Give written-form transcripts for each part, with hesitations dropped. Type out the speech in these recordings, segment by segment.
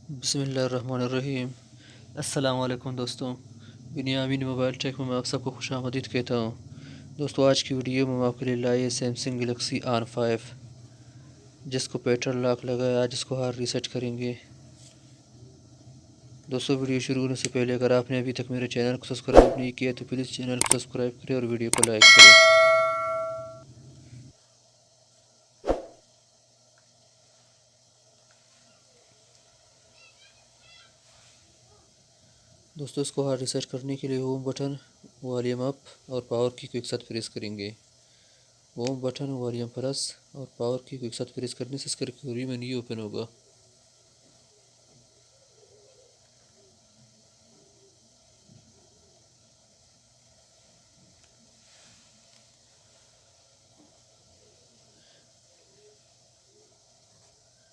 बिस्मिल्लाहिर्रहमानिर्रहीम। अस्सलाम वालेकुम दोस्तों। बिनियामिन मोबाइल टेक में मैं आप सबको खुशामदीद कहता हूँ। दोस्तों, आज की वीडियो में हम आपके लिए लाए सैमसंग गैलेक्सी On5, जिसको पेट्रोल लॉक लगा है। आज इसको हार्ड रीसेट करेंगे। दोस्तों, वीडियो शुरू होने से पहले अगर आपने अभी तक मेरे चैनल को सब्सक्राइब नहीं किया तो प्लीज़ चैनल को सब्सक्राइब करें और वीडियो को लाइक करें। दोस्तों, इसको हार्ड रीसेट करने के लिए होम बटन, वॉल्यूम अप और पावर की को एक साथ प्रेस करेंगे। होम बटन, वॉल्यूम प्लस और पावर की को एक साथ प्रेस करने से इसका रिकवरी मेन्यू ओपन होगा।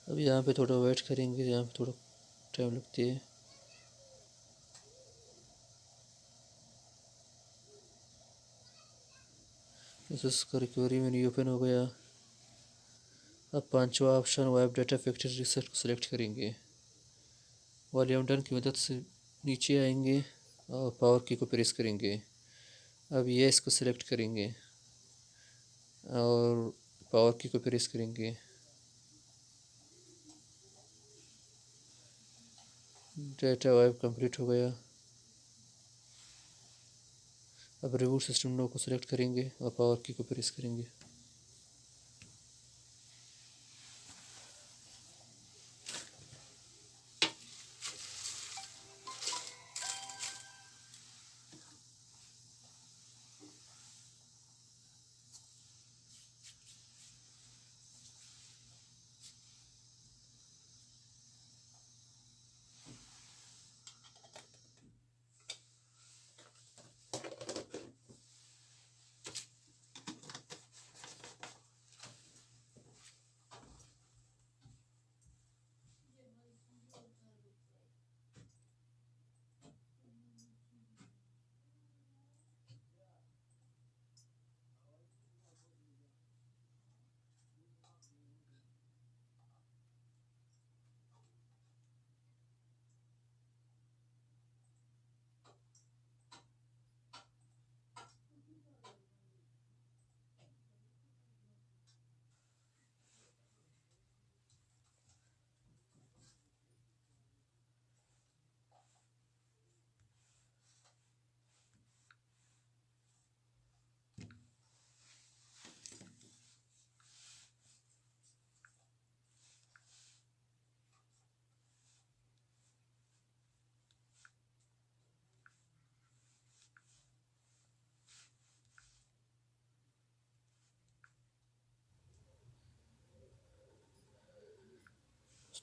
अब यहाँ पे थोड़ा वेट करेंगे, यहाँ पे थोड़ा टाइम लगती है। इसका रिकवरी मेन्यू ओपन हो गया। अब पांचवा option wipe data factory reset को सिलेक्ट करेंगे। वॉल्यूम डन की मदद से नीचे आएंगे और पावर की को प्रेस करेंगे। अब ये इसको सिलेक्ट करेंगे और पावर की को प्रेस करेंगे। डाटा वाइप कंप्लीट हो गया। अब रिबूट सिस्टम नो को सिलेक्ट करेंगे और पावर की को प्रेस करेंगे।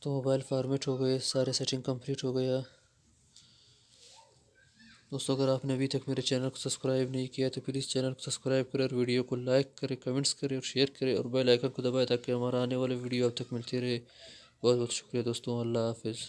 तो मोबाइल फॉर्मेट हो गए, सारे सेटिंग कंप्लीट हो गया। दोस्तों, अगर आपने अभी तक मेरे चैनल को सब्सक्राइब नहीं किया तो प्लीज़ चैनल को सब्सक्राइब करें और वीडियो को लाइक करें, कमेंट्स करें और शेयर करें और बेल आइकन को दबाएं ताकि हमारा आने वाले वीडियो अब तक मिलते रहे। बहुत बहुत शुक्रिया दोस्तों। अल्लाह हाफिज़।